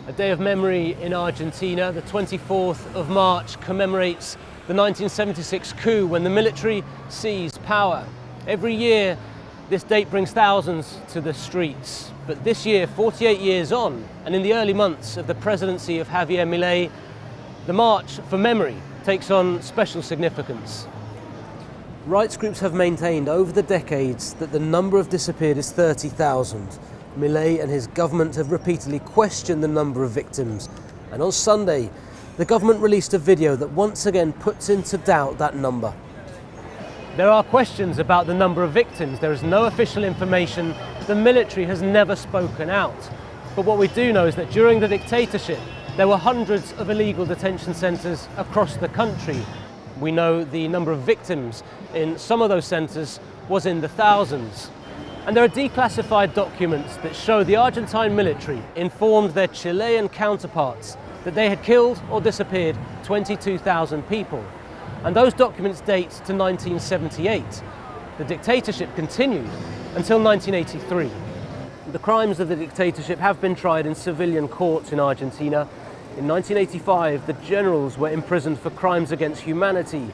A day of memory in Argentina. The 24th of March commemorates the 1976 coup when the military seized power. Every year, this date brings thousands to the streets. But this year, 48 years on, and in the early months of the presidency of Javier Milei, the March for Memory takes on special significance. Rights groups have maintained over the decades that the number of disappeared is 30,000. Milei and his government have repeatedly questioned the number of victims, and on Sunday, the government released a video that once again puts into doubt that number. There are questions about the number of victims. There is no official information. The military has never spoken out. But what we do know is that during the dictatorship, there were hundreds of illegal detention centres across the country. We know the number of victims in some of those centres was in the thousands. And there are declassified documents that show the Argentine military informed their Chilean counterparts that they had killed or disappeared 22,000 people. And those documents date to 1978. The dictatorship continued until 1983. The crimes of the dictatorship have been tried in civilian courts in Argentina. In 1985, the generals were imprisoned for crimes against humanity.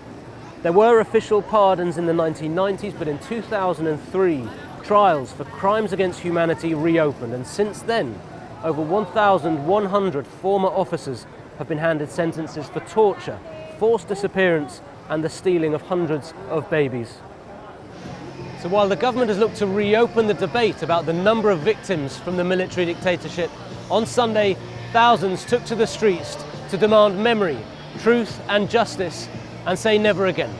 There were official pardons in the 1990s, but in 2003, trials for crimes against humanity reopened, and since then, over 1,100 former officers have been handed sentences for torture, forced disappearance, and the stealing of hundreds of babies. So while the government has looked to reopen the debate about the number of victims from the military dictatorship, on Sunday, thousands took to the streets to demand memory, truth, and justice, and say never again.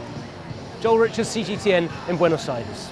Joel Richards, CGTN in Buenos Aires.